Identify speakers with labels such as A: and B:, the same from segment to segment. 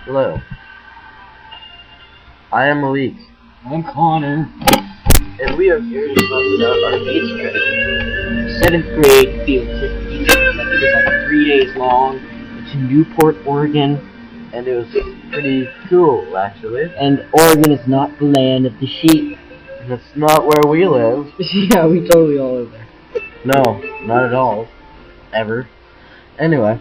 A: Hello. I am Malik.
B: I'm Connor.
A: And we are here to talk about our 8th grade.
B: 7th grade field trip. It was like 3 days long. It's in Newport, Oregon.
A: And it was pretty cool, actually.
B: And Oregon is not the land of the sheep.
A: And it's not where we live.
B: Yeah, we totally all live there.
A: No, not at all. Ever. Anyway,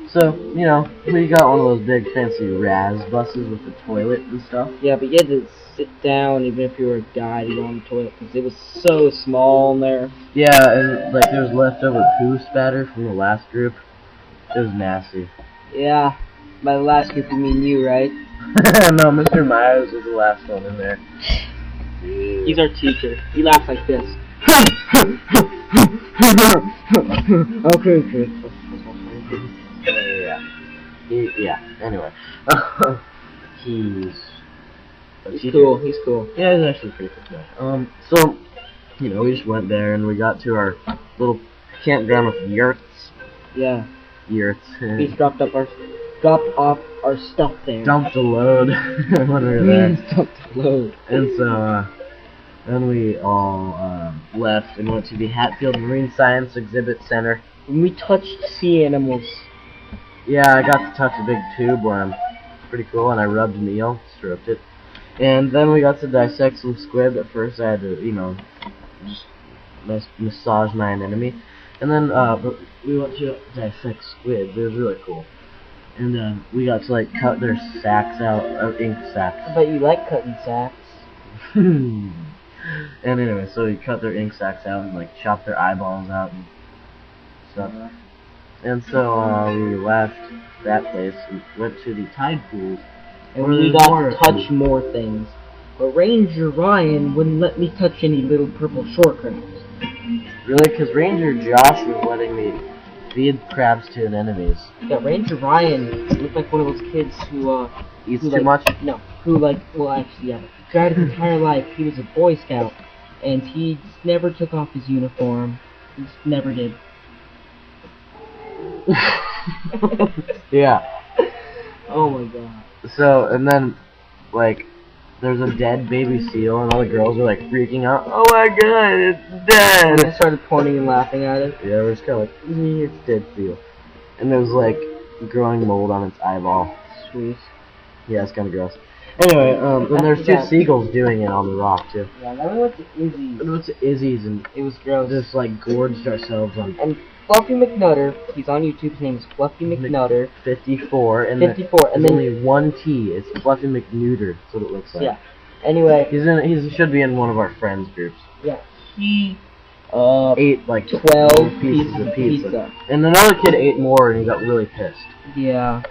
A: so, you know, we got one of those big fancy Raz buses with the toilet and stuff.
B: Yeah, but you had to sit down even if you were a guy to go on the toilet because it was so small in there.
A: Yeah, and like there was leftover poo spatter from the last group. It was nasty.
B: Yeah, by the last group you mean you, right?
A: No, Mr. Myers was the last one in there.
B: He's our teacher. He laughs like this. Okay, kid.
A: Yeah. Anyway, he's
B: cool. He's cool.
A: Yeah, he's actually pretty cool guy. So, you know, we just went there and we got to our little campground with yurts.
B: Yeah.
A: Yurts.
B: We dropped off our stuff there.
A: Dumped a load when we were there.
B: Dumped a load.
A: And so, then we all left and went to the Hatfield Marine Science Exhibit Center.
B: And we touched sea animals.
A: Yeah, I got to touch a big tube worm. It's pretty cool, and I rubbed an eel, stroked it. And then we got to dissect some squid. At first I had to, you know, just massage my anemone. And then we went to dissect squid. It was really cool. And we got to, like, cut their sacks out, ink sacks.
B: I bet you like cutting sacks.
A: And anyway, so we cut their ink sacks out and, like, chopped their eyeballs out and stuff. And so we left that place and went to the tide pools.
B: And we got to touch more things. But Ranger Ryan wouldn't let me touch any little purple shore crabs.
A: Really? Because Ranger Josh was letting me feed crabs to enemies.
B: Yeah, Ranger Ryan looked like one of those kids who
A: Eats
B: too
A: too much?
B: No, who actually, yeah. Throughout his entire life, he was a Boy Scout. And he just never took off his uniform. He just never did.
A: Yeah.
B: Oh my god.
A: So, and then, like, there's a dead baby seal, and all the girls are, like, freaking out. Oh my god, it's dead!
B: And they started pointing and laughing at it.
A: Yeah, we're just kind of like, it's dead seal. And there was, like, growing mold on its eyeball.
B: Sweet.
A: Yeah, it's kind of gross. Anyway, and there's two seagulls doing it on the rock, too.
B: Yeah, then we went to Izzy's.
A: We went to Izzy's, and
B: it was gross.
A: Just, like, gorged ourselves on...
B: And Fluffy McNutter, he's on YouTube, his name is Fluffy McNutter.
A: 54, and
B: 54, and then
A: only one T. It's Fluffy McNutter. That's what it looks like.
B: Yeah. Anyway,
A: he should be in one of our friends groups.
B: Yeah. He
A: ate like
B: 12
A: pieces of pizza. And another kid ate more, and he got really pissed.
B: Yeah.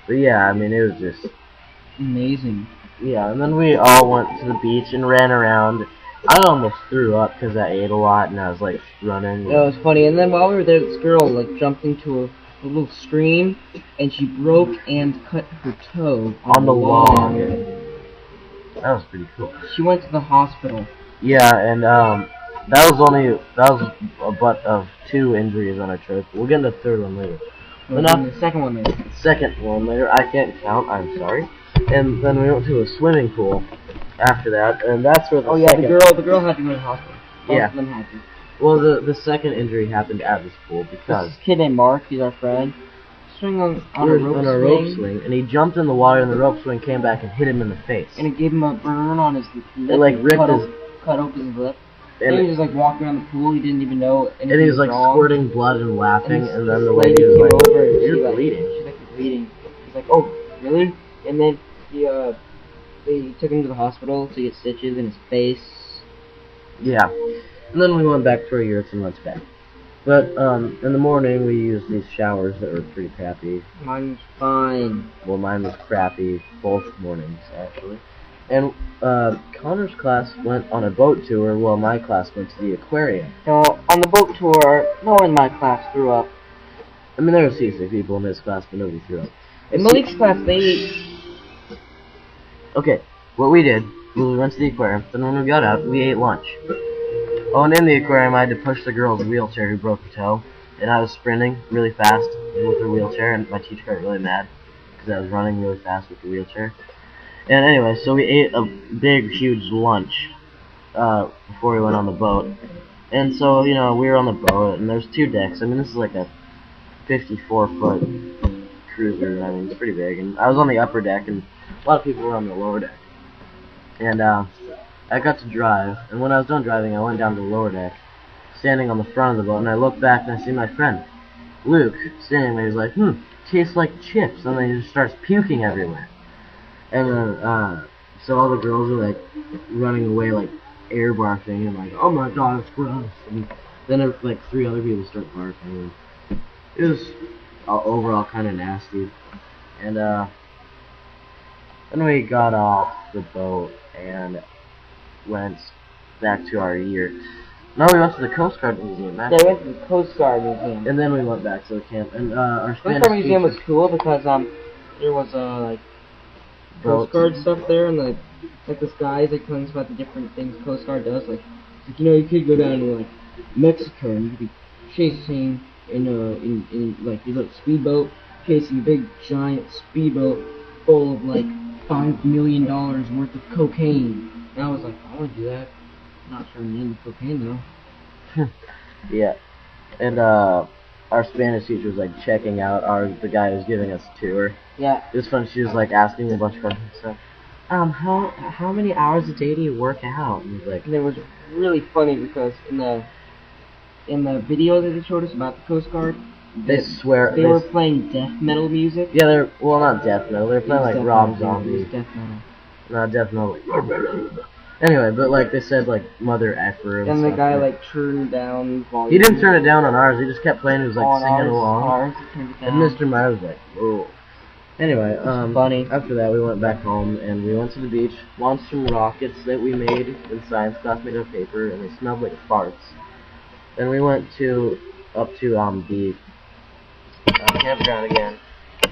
A: But yeah, I mean, it was just
B: amazing.
A: Yeah, and then we all went to the beach and ran around. I almost threw up because I ate a lot and I was like running.
B: Yeah, it was funny. And then while we were there, this girl like jumped into a little stream and she broke and cut her toe
A: on the log. That was pretty cool.
B: She went to the hospital.
A: Yeah, and that was a butt of 2 injuries on our trip. We'll get into the third one later.
B: The second one later.
A: Second one later. I can't count. I'm sorry. And then we went to a swimming pool after that, and that's where the
B: the girl had to go to the hospital. Both of them had to.
A: Well, the second injury happened at this pool because
B: this kid named Mark, he's our friend, swing on a rope swing,
A: and he jumped in the water, and the rope swing came back and hit him in the face.
B: And it gave him a burn on his lip.
A: It like ripped
B: cut open his lip. And he was just like walking around the pool. He didn't even know anything.
A: And he was like squirting blood and laughing, and then the lady was like, "You're bleeding."
B: She's like, "You're bleeding." He's like, "Oh, really?" And then they took him to the hospital to get stitches in his face.
A: Yeah. And then we went back to our yurts and went to bed. But in the morning we used these showers that were pretty crappy.
B: Mine was fine.
A: Well, mine was crappy both mornings actually. And Connor's class went on a boat tour while my class went to the aquarium.
B: No, on the boat tour, no one in my class threw up.
A: I mean, there were seriously people in his class, but nobody threw up.
B: In Malik's class, they ate.
A: Okay, what we did was we went to the aquarium, then when we got out, we ate lunch. Oh, and in the aquarium, I had to push the girl's wheelchair who broke her toe, and I was sprinting really fast with her wheelchair, and my teacher got really mad. because I was running really fast with the wheelchair. And anyway, so we ate a big, huge lunch before we went on the boat. And so, you know, we were on the boat, and there's 2 decks. I mean, this is like a 54-foot cruiser. I mean, it's pretty big. And I was on the upper deck, and a lot of people were on the lower deck. And I got to drive, and when I was done driving, I went down to the lower deck, standing on the front of the boat, and I looked back, and I see my friend, Luke, standing there. He's like, tastes like chips, and then he just starts puking everywhere. And then, so all the girls are, like, running away, like, air barfing, and like, oh my god, it's gross. And then, like, 3 other people start barfing, and it was overall kind of nasty. And, then we got off the boat and went back to our yurt. No, we went to the Coast Guard Museum,
B: Yeah, we went to the Coast Guard Museum.
A: and then we went back to the camp. And our
B: Coast
A: Spanish
B: Guard Museum
A: teacher,
B: was cool because there was like
A: boats.
B: Coast Guard stuff there, and like this guy's like telling us about the different things Coast Guard does. Like you know, you could go down to like Mexico and you could be chasing in like your little speedboat, chasing a big giant speedboat full of like $5 million worth of cocaine. And I was like, I want to do that. Not turning into cocaine though.
A: Yeah. And our Spanish teacher was like checking out the guy who was giving us a tour.
B: Yeah.
A: It was fun. She was like asking a bunch of questions. So, how many hours a day do you work out? And he's like,
B: And it was really funny because in the video that they showed us about the Coast Guard,
A: they swear
B: they were playing death metal music.
A: Yeah, they're not death metal. They're playing like Rob Zombie.
B: Death metal.
A: Not death metal. Anyway, but like they said, like Mother Effer and
B: And the
A: stuff,
B: guy
A: like,
B: like turned down volume.
A: he didn't turn it down on ours. He just kept playing. He was like
B: on
A: singing along.
B: ours, he turned it
A: And
B: down.
A: Mr. Myers was like, whoa. Anyway,
B: funny.
A: After that, we went back home and we went to the beach, launched some rockets that we made in science class, made of paper, and they smelled like farts. Then we went up to the campground again.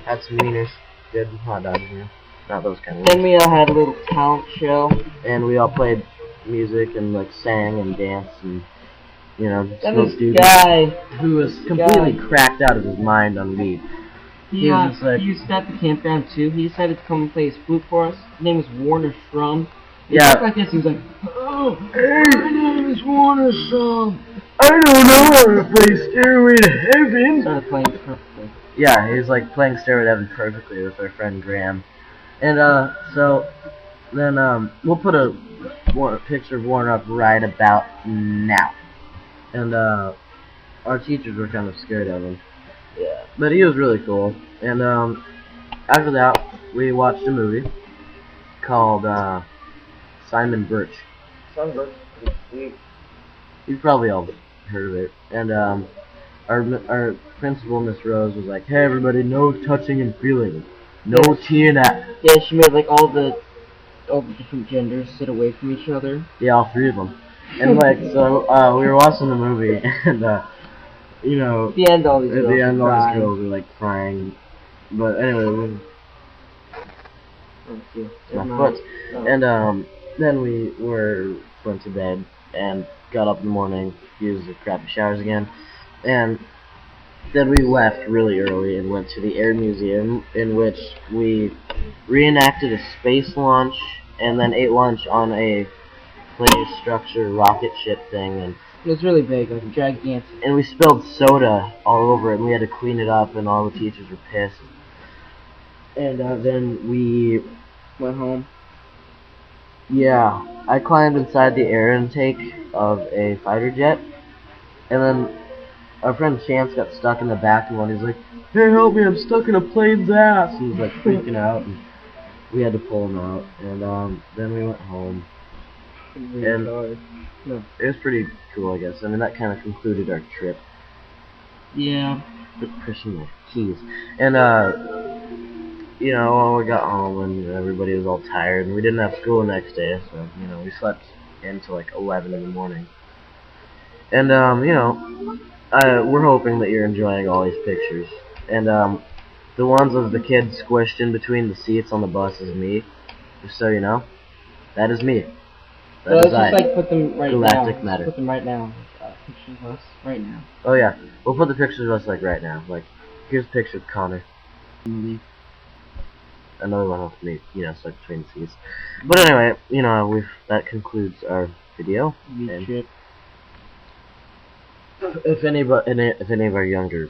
A: Had some wieners, good hot dogs, you know, not those kind of.
B: Then we all had a little talent show.
A: And we all played music and like sang and danced and you know,
B: Then
A: smoked
B: this
A: doobie,
B: guy,
A: who was completely cracked out of his mind on weed.
B: he
A: was just like,
B: used at the campground too. He decided to come and play his flute for us. His name was Warner Strum. He
A: Yeah.
B: talked like this. He was like, "Oh,
A: Hey,
B: my name is Warner Strum."
A: I don't know how to play Stairway to Heaven.
B: Started playing perfectly.
A: Yeah, he was like playing Stairway to Heaven perfectly with our friend Graham. And so then we'll put a picture of Warner up right about now. And our teachers were kind of scared of him.
B: Yeah.
A: But he was really cool. And after that, we watched a movie called Simon Birch.
B: Simon Birch is pretty sweet.
A: You've probably all heard of it. And our principal, Miss Rose, was like, "Hey everybody, no touching and feeling, no teeing at."
B: Yeah, she made like all the different genders sit away from each other.
A: Yeah, all 3 of them. And like, so we were watching the movie, and you know,
B: At the end, all these
A: at
B: girls
A: the end,
B: were
A: all these
B: crying.
A: girls were like crying. But anyway,
B: Oh, see.
A: my
B: Never
A: foot.
B: mind.
A: And then we went to bed and got up in the morning, used the crappy showers again, and then we left really early and went to the Air Museum, in which we reenacted a space launch and then ate lunch on a play structure rocket ship thing, and
B: It was really big, like gigantic.
A: we spilled soda all over it, and we had to clean it up, and all the teachers were pissed. And then we
B: Went home.
A: Yeah, I climbed inside the air intake of a fighter jet, and then our friend Chance got stuck in the back of one. He's like, "Hey, help me! I'm stuck in a plane's ass!" He was like freaking out, and we had to pull him out. And then we went home. And
B: No.
A: it was pretty cool, I guess. I mean, that kind of concluded our trip.
B: Yeah.
A: Pushing my keys. And you know, when we got home and everybody was all tired, and we didn't have school the next day, so, you know, we slept until like 11 in the morning. And, you know, we're hoping that you're enjoying all these pictures. And, the ones of the kids squished in between the seats on the bus is me. Just so you know, that is me. That
B: So
A: is
B: let's
A: I.
B: just like put them right
A: Galactic
B: now.
A: matter.
B: Put them right now. Pictures of us right now.
A: Oh yeah, we'll put the pictures of us like right now. Like, here's a picture of Connor.
B: Movie.
A: another one with me, stuck between the seats. But anyway, that concludes our video. And
B: Shit.
A: if any of our younger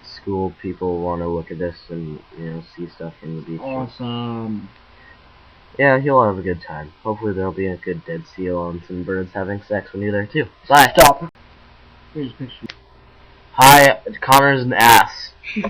A: school people want to look at this and see stuff from the beach,
B: Awesome.
A: yeah, you'll have a good time. Hopefully there'll be a good dead seal and some birds having sex when you're there too. Bye.
B: Stop. Here's a picture.
A: Hi, Connor's an ass.